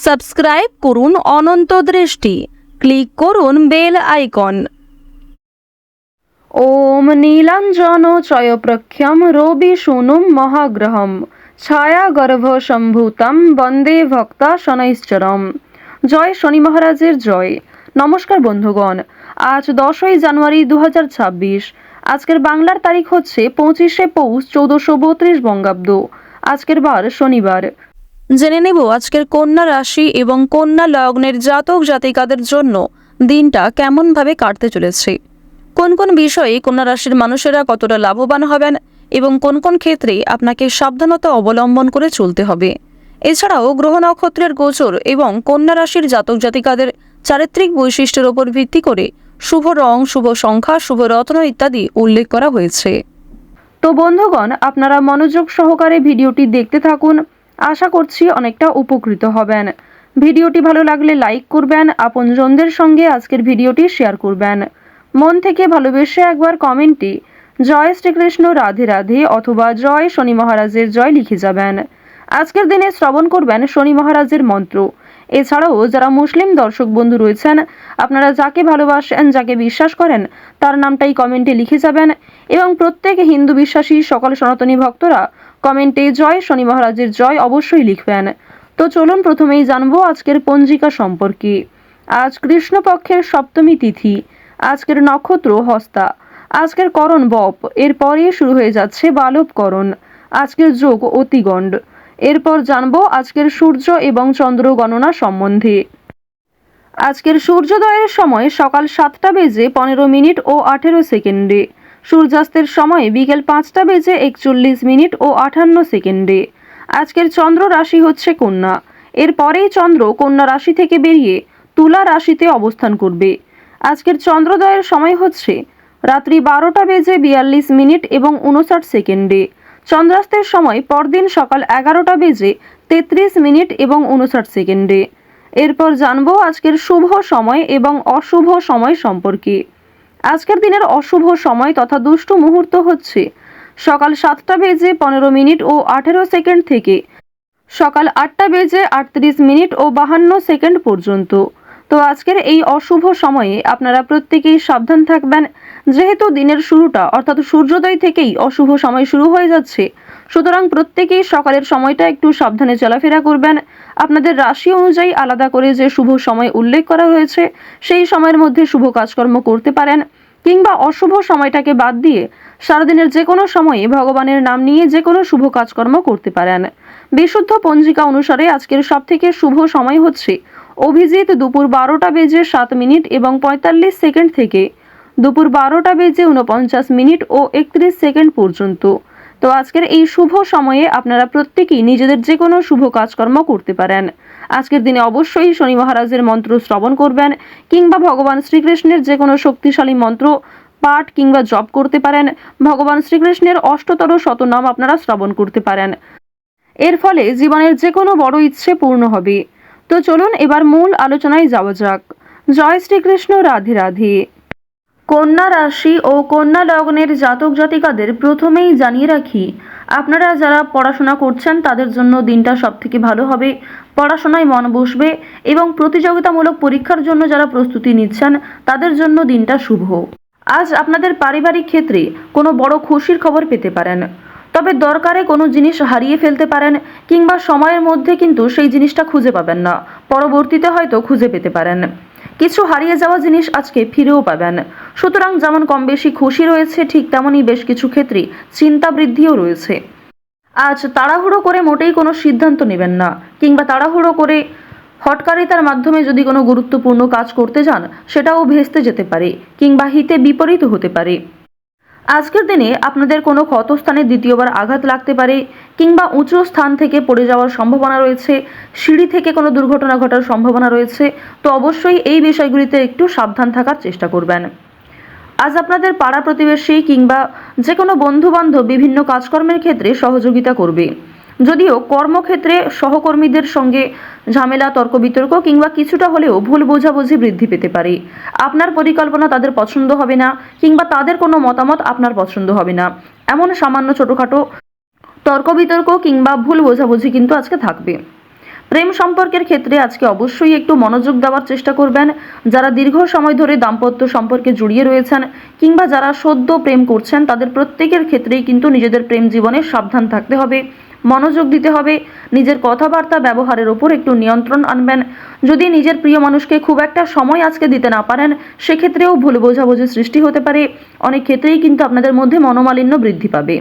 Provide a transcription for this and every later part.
Subscribe করুন অনন্ত দৃষ্টি, click করুন বেল আইকন। ওম নীলাঞ্জন চয়প্রখ্যম রবি শূনুম মহাগ্রহম ছায়া গর্ভ সম্ভূতম বন্দে ভক্তা শনৈশ্চরম। জয় শনি মহারাজের জয়। নমস্কার বন্ধুগণ, আজ 10ই জানুয়ারি 2026। আজকের বাংলার তারিখ হচ্ছে 25শে পৌষ 1432 বঙ্গাব্দ। আজকের বার শনিবার। জেনে নেব আজকের কন্যা রাশি এবং কন্যা লগ্নের জাতক জাতিকাদের জন্য দিনটা কেমনভাবে কাটতে চলেছে, কোন কোন বিষয়ে কন্যা রাশির মানুষেরা কতটা লাভবান হবেন এবং কোন কোন ক্ষেত্রে আপনাকে সাবধানতা অবলম্বন করে চলতে হবে। এছাড়াও গ্রহ নক্ষত্রের গোচর এবং কন্যা রাশির জাতক জাতিকাদের চারিত্রিক বৈশিষ্ট্যের উপর ভিত্তি করে শুভ রং, শুভ সংখ্যা, শুভ রত্ন ইত্যাদি উল্লেখ করা হয়েছে। তো বন্ধুগণ, আপনারা মনোযোগ সহকারে ভিডিওটি দেখতে থাকুন। আশা করছি অনেকটা উপকৃত হবেন। ভিডিওটি ভালো লাগলে লাইক করবেন, আপনজনদের সঙ্গে আজকের ভিডিওটি শেয়ার করবেন। মন থেকে ভালোবেসে একবার কমেন্টে জয় শ্রীকৃষ্ণ, রাধে রাধে অথবা জয় শনি মহারাজের জয় লিখে যাবেন। আজকের দিনে শ্রবণ করবেন শনি মহারাজের মন্ত্র। এছাড়াও যারা মুসলিম দর্শক বন্ধু রয়েছেন, আপনারা যাকে ভালোবাসেন, যাকে বিশ্বাস করেন, তার নামটাই কমেন্টে লিখে যাবেন এবং প্রত্যেক হিন্দু বিশ্বাসী সকল সনাতনী ভক্তরা কমেন্টে জয় শনি মহারাজের জয় অবশ্যই লিখবেন। তো চলুন প্রথমেই জানবো আজকের পঞ্জিকা সম্পর্কে। আজ কৃষ্ণপক্ষের সপ্তমী তিথি। আজকের নক্ষত্র হস্তা। আজকের করণ বপ, এরপরে শুরু হয়ে যাচ্ছে বালবকরণ। আজকের যোগ অতিগণ্ড। এরপর জানবো আজকের সূর্য এবং চন্দ্র গণনা সম্বন্ধে। আজকের সূর্যোদয়ের সময় সকাল 7টা বেজে 15 মিনিট ও 18 সেকেন্ডে। সূর্যাস্তের সময় বিকেল 5টা বেজে 41 মিনিট ও 58 সেকেন্ডে। আজকের চন্দ্র রাশি হচ্ছে কন্যা। এরপরেই চন্দ্র কন্যা রাশি থেকে বেরিয়ে তুলা রাশিতে অবস্থান করবে। আজকের চন্দ্রোদয়ের সময় হচ্ছে রাত্রি 12টা বেজে 42 মিনিট এবং 59 সেকেন্ডে। চন্দ্রাস্তের সময় পরদিন সকাল 11টা বেজে 33 মিনিট এবং 59 সেকেন্ডে। এরপর জানবো আজকের শুভ সময় এবং অশুভ সময় সম্পর্কে। আজকের দিনের অশুভ সময় তথা দুষ্ট মুহূর্ত হচ্ছে সকাল 7টা বেজে 15 মিনিট ও 18 সেকেন্ড থেকে সকাল 8টা বেজে 38 মিনিট ও 52 সেকেন্ড পর্যন্ত। তো আজকের এই অশুভ সময়ে আপনারা প্রত্যেকেই সাবধান থাকবেন, যেহেতু দিনের শুরুটা অর্থাৎ সূর্যোদয় থেকেই অশুভ সময় শুরু হয়ে যাচ্ছে। সুতরাং প্রত্যেকেই সকালের সময়টা একটু সাবধানে চলাফেরা করবেন। আপনাদের রাশি অনুযায়ী আলাদা করে যে শুভ সময় উল্লেখ করা হয়েছে সেই সময়ের মধ্যে শুভ কাজকর্ম করতে পারেন, কিংবা অশুভ সময়টাকে বাদ দিয়ে সারাদিনের যে কোনো সময়ে ভগবানের নাম নিয়ে যে কোনো শুভ কাজকর্ম করতে পারেন। বিশুদ্ধ পঞ্জিকা অনুসারে আজকের সবথেকে শুভ সময় হচ্ছে অভিজিৎ দুপুর 12টা বেজে 7 মিনিট এবং 45 সেকেন্ড থেকে দুপুর 12টা বেজে 49 মিনিট ও 31 সেকেন্ড পর্যন্ত। তো আজকের এই শুভ সময়ে আপনারা প্রত্যেকেই নিজেদের যে কোনো শুভ কাজকর্ম করতে পারেন। আজকের দিনে অবশ্যই শনি মহারাজের মন্ত্র শ্রবণ করবেন, কিংবা ভগবান শ্রীকৃষ্ণের যে কোনো শক্তিশালী মন্ত্র পাঠ কিংবা জপ করতে পারেন। ভগবান শ্রীকৃষ্ণের অষ্টতর শতনাম আপনারা শ্রবণ করতে পারেন। এর ফলে জীবনের যে কোনো বড় ইচ্ছে পূর্ণ হবে। তো চলুন এবার মূল আলোচনায় যাওয়া যাক। জয় শ্রীকৃষ্ণ, রাধে রাধে। কন্যা রাশি ও কন্যা লগ্নের জাতক জাতিকাদের প্রথমেই জানিয়ে রাখি, আপনারা যারা পড়াশোনা করছেন তাদের জন্য দিনটা সবথেকে ভালো হবে। পড়াশোনায় মন বসবে এবং প্রতিযোগিতামূলক পরীক্ষার জন্য যারা প্রস্তুতি নিচ্ছেন তাদের জন্য দিনটা শুভ। আজ আপনাদের পারিবারিক ক্ষেত্রে কোনো বড় খুশির খবর পেতে পারেন, তবে দরকারে কোনো জিনিস হারিয়ে ফেলতে পারেন, কিংবা সময়ের মধ্যে কিন্তু সেই জিনিসটা খুঁজে পাবেন না, পরবর্তীতে হয়তো খুঁজে পেতে পারেন। কিছু হারিয়ে যাওয়া জিনিস আজকে ফিরেও পাবেন। সুতরাং যেমন কম বেশি খুশি রয়েছে, ঠিক তেমনই বেশ কিছু ক্ষেত্রে চিন্তা বৃদ্ধিও রয়েছে। আজ তাড়াহুড়ো করে মোটেই কোনো সিদ্ধান্ত নেবেন না, কিংবা তাড়াহুড়ো করে হঠকারিতার মাধ্যমে যদি কোনো গুরুত্বপূর্ণ কাজ করতে যান সেটাও ভেস্তে যেতে পারে, কিংবা হিতে বিপরীত হতে পারে। আজকের দিনে আপনাদের কোনো ক্ষতস্থানে দ্বিতীয়বার আঘাত লাগতে পারে, কিংবা উঁচু স্থান থেকে পড়ে যাওয়ার সম্ভাবনা রয়েছে, সিঁড়ি থেকে কোনো দুর্ঘটনা ঘটার সম্ভাবনা রয়েছে। তো অবশ্যই এই বিষয়গুলিতে একটু সাবধান থাকার চেষ্টা করবেন। আজ আপনাদের পাড়া প্রতিবেশী কিংবা যে কোনো বন্ধুবান্ধব বিভিন্ন কাজকর্মের ক্ষেত্রে সহযোগিতা করবে। যদিও কর্মক্ষেত্রে সহকর্মীদের সঙ্গে ঝামেলা, তর্ক বিতর্ক কিংবা কিছুটা হলেও ভুল বোঝাবুঝি বৃদ্ধি পেতে পারে। আপনার পরিকল্পনা তাদের পছন্দ হবে না, কিংবা তাদের কোনো মতামত আপনার পছন্দ হবে না। এমন সামান্য ছোটোখাটো তর্ক বিতর্ক কিংবা ভুল বোঝাবুঝি কিন্তু আজকে থাকবে। প্রেম সম্পর্কের ক্ষেত্রে আজকে অবশ্যই একটু মনোযোগ দেওয়ার চেষ্টা করবেন। যারা দীর্ঘ সময় ধরে দাম্পত্য সম্পর্কে জড়িয়ে রয়েছেন কিংবা যারা সদ্য প্রেম করছেন, তাদের প্রত্যেকের ক্ষেত্রেই কিন্তু নিজেদের প্রেম জীবনে সাবধান থাকতে হবে, মনোযোগ দিতে হবে। নিজের কথাবার্তা ব্যবহারের ওপর একটু নিয়ন্ত্রণ আনবেন। যদি নিজের প্রিয় মানুষকে খুব একটা সময় আজকে দিতে না পারেন, সেক্ষেত্রেও ভুল বোঝাবুঝির সৃষ্টি হতে পারে। অনেক ক্ষেত্রেই কিন্তু আপনাদের মধ্যে মনোমালিন্য বৃদ্ধি পাবে।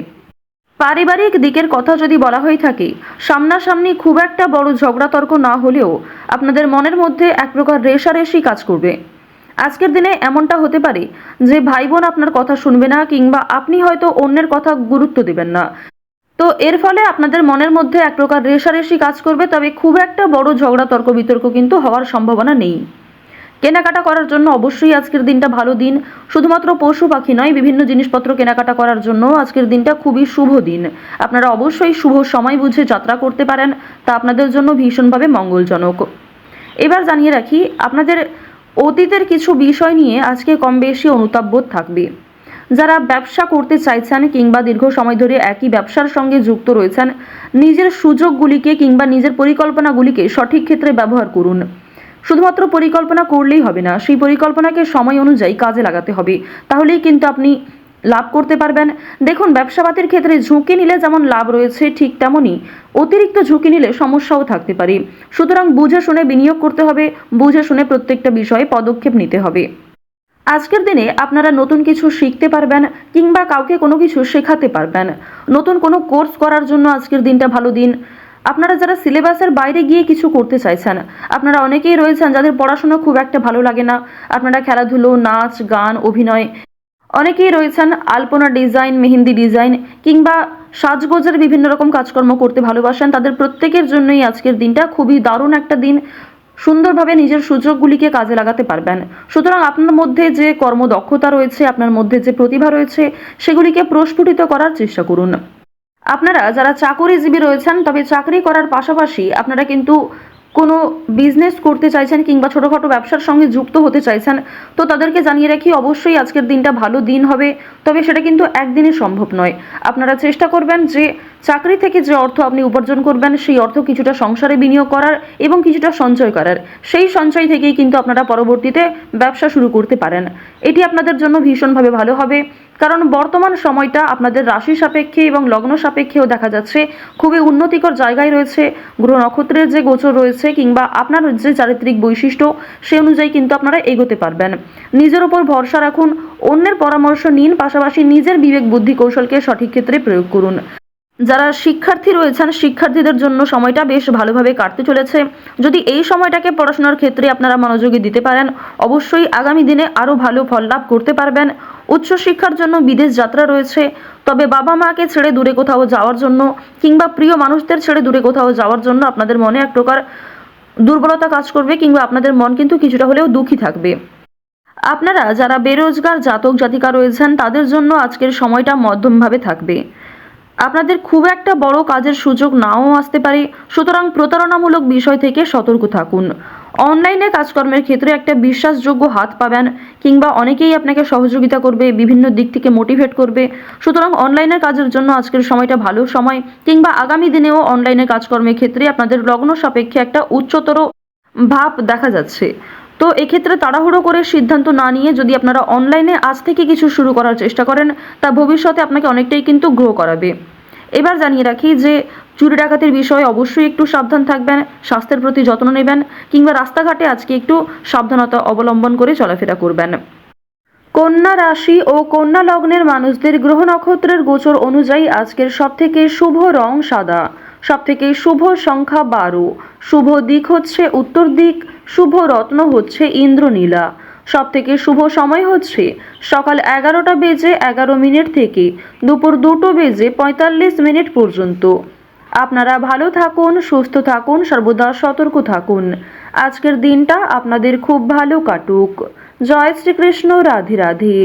পারিবারিক দিকের কথা যদি বলা হয়ে থাকে, সামনাসামনি খুব একটা বড় ঝগড়া তর্ক না হলেও আপনাদের মনের মধ্যে এক প্রকার রেষারেষি কাজ করবে। আজকের দিনে এমনটা হতে পারে যে ভাই বোন আপনার কথা শুনবে না কিংবা আপনি হয়তো অন্যের কথা গুরুত্ব দেবেন না। তো এর ফলে আপনাদের মনের মধ্যে এক প্রকার রেষারেষি কাজ করবে, তবে খুব একটা বড় ঝগড়া তর্ক বিতর্ক কিন্তু হওয়ার সম্ভাবনা নেই। কেনাকাটা করার জন্য অবশ্যই আজকের দিনটা ভালো দিন। শুধুমাত্র পশু পাখি নয়, বিভিন্ন জিনিসপত্র কেনাকাটা করার জন্য আজকের দিনটা খুবই শুভ দিন। আপনারা অবশ্যই শুভ সময় বুঝে যাত্রা করতে পারেন, তা আপনাদের জন্য ভীষণভাবে মঙ্গলজনক। এবার জানিয়ে রাখি, আপনাদের অতীতের কিছু বিষয় নিয়ে আজকে কম বেশি অনুতাপবোধ থাকবে। যারা ব্যবসা করতে চাইছেন কিংবা দীর্ঘ সময় ধরে একই ব্যবসার সঙ্গে যুক্ত রয়েছেন, নিজের সুযোগগুলিকে কিংবা নিজের পরিকল্পনাগুলিকে সঠিক ক্ষেত্রে ব্যবহার করুন। শুধুমাত্র পরিকল্পনা করলেই হবে না, সেই পরিকল্পনাকে সময় অনুযায়ী কাজে লাগাতে হবে, তাহলেই কিন্তু আপনি লাভ করতে পারবেন। দেখুন, ব্যবসাপাতির ক্ষেত্রে ঝুঁকি নিলে যেমন লাভ রয়েছে, ঠিক তেমনই অতিরিক্ত ঝুঁকি নিলে সমস্যাও থাকতে পারে। সুতরাং বুঝে শুনে বিনিয়োগ করতে হবে, বুঝে শুনে প্রত্যেকটা বিষয়ে পদক্ষেপ নিতে হবে। আজকের দিনে আপনারা নতুন কিছু শিখতে পারবেন কিংবা কাউকে কোনো কিছু শেখাতে পারবেন। নতুন কোনো কোর্স করার জন্য আজকের দিনটা ভালো দিন। আপনারা যারা সিলেবাসের বাইরে গিয়ে কিছু করতে চাইছেন, আপনারা অনেকেই রয়েছেন যাদের পড়াশোনা খুব একটা ভালো লাগে না, আপনারা খেলাধুলো, নাচ, গান, অভিনয়, অনেকেই রয়েছেন আলপনা ডিজাইন, মেহেন্দি ডিজাইন কিংবা সাজগোজের বিভিন্ন রকম কাজকর্ম করতে ভালোবাসেন, তাদের প্রত্যেকের জন্যই আজকের দিনটা খুবই দারুণ একটা দিন। সুন্দরভাবে নিজের সুযোগগুলিকে কাজে লাগাতে পারবেন। সুতরাং আপনার মধ্যে যে কর্মদক্ষতা রয়েছে, আপনার মধ্যে যে প্রতিভা রয়েছে, সেগুলিকে প্রস্ফুটিত করার চেষ্টা করুন। আপনারা যারা চাকরিজীবী রয়েছেন, তবে চাকরি করার পাশাপাশি আপনারা কিন্তু কোনো বিজনেস করতে চাইছেন কিংবা ছোটোখাটো ব্যবসার সঙ্গে যুক্ত হতে চাইছেন, তো তাদেরকে জানিয়ে রাখি অবশ্যই আজকের দিনটা ভালো দিন হবে, তবে সেটা কিন্তু একদিনে সম্ভব নয়। আপনারা চেষ্টা করবেন যে চাকরি থেকে যে অর্থ আপনি উপার্জন করবেন, সেই অর্থ কিছুটা সংসারে বিনিয়োগ করার এবং কিছুটা সঞ্চয় করার। সেই সঞ্চয় থেকেই কিন্তু আপনারা পরবর্তীতে ব্যবসা শুরু করতে পারেন। এটি আপনাদের জন্য ভীষণভাবে ভালো হবে, কারণ বর্তমান সময়টা আপনাদের রাশি সাপেক্ষে এবং লগ্ন সাপেক্ষেও দেখা যাচ্ছে খুবই উন্নতিকর জায়গায় রয়েছে। গ্রহ নক্ষত্রের যে গোচর রয়েছে কিংবা আপনার যে চারিত্রিক বৈশিষ্ট্য, সে অনুযায়ী কিন্তু আপনারা এগোতে পারবেন। নিজের উপর ভরসা রাখুন, অন্যের পরামর্শ নিন, পাশাপাশি নিজের বিবেক বুদ্ধি কৌশলকে সঠিক ক্ষেত্রে প্রয়োগ করুন। যারা শিক্ষার্থী রয়েছেন, শিক্ষার্থীদের জন্য সময়টা বেশ ভালোভাবে কাটতে চলেছে। যদি এই সময়টাকে পড়াশোনার ক্ষেত্রে আপনারা মনোযোগী দিতে পারেন, অবশ্যই আগামী দিনে আরও ভালো ফল লাভ করতে পারবেন। উচ্চশিক্ষার জন্য বিদেশ যাত্রা রয়েছে, তবে বাবা মাকে ছেড়ে দূরে কোথাও যাওয়ার জন্য কিংবা প্রিয় মানুষদের ছেড়ে দূরে কোথাও যাওয়ার জন্য আপনাদের মনে এক প্রকার দুর্বলতা কাজ করবে কিংবা আপনাদের মন কিন্তু কিছুটা হলেও দুঃখী থাকবে। আপনারা যারা বেরোজগার জাতক জাতিকা রয়েছেন, তাদের জন্য আজকের সময়টা মধ্যমভাবে থাকবে। আপনাদের খুব একটা বড় কাজের সুযোগ নাও আসতে পারে, সুতরাং প্রতারণামূলক বিষয় থেকে সতর্ক থাকুন। অনলাইনে কাজকর্মের ক্ষেত্রে একটা বিশ্বাসযোগ্য হাত পাবেন কিংবা অনেকেই আপনাকে সহযোগিতা করবে, বিভিন্ন দিক থেকে মোটিভেট করবে। সুতরাং অনলাইনের কাজের জন্য আজকের সময়টা ভালো সময়, কিংবা আগামী দিনেও অনলাইনে কাজকর্মের ক্ষেত্রে আপনাদের লগ্ন সাপেক্ষে একটা উচ্চতর ভাব দেখা যাচ্ছে। তো এক্ষেত্রে তাড়াহুড়ো করে সিদ্ধান্ত না নিয়ে যদি আপনারা অনলাইনে আজ থেকে কিছু শুরু করার চেষ্টা করেন, তা ভবিষ্যতে আপনাকে অনেকটাই কিন্তু গ্রো করাবে। এবার জানিয়ে রাখি যে চুরি ডাকাতির বিষয়ে অবশ্যই একটু সাবধান থাকবেন, স্বাস্থ্যের প্রতি যত্ন নেবেন কিংবা রাস্তাঘাটে আজকে একটু সাবধানতা অবলম্বন করে চলাফেরা করবেন। কন্যা রাশি ও কন্যা লগ্নের মানুষদের গ্রহ নক্ষত্রের গোচর অনুযায়ী আজকের সবথেকে শুভ রং সাদা, সবথেকে শুভ সংখ্যা 12, শুভ দিক হচ্ছে উত্তর দিক, শুভ রত্ন হচ্ছে ইন্দ্রনীলা, সবথেকে শুভ সময় হচ্ছে সকাল 11:11 থেকে দুপুর 2:45 পর্যন্ত। আপনারা ভালো থাকুন, সুস্থ থাকুন, সর্বদা সতর্ক থাকুন। আজকের দিনটা আপনাদের খুব ভালো কাটুক। জয় শ্রীকৃষ্ণ, রাধে রাধে।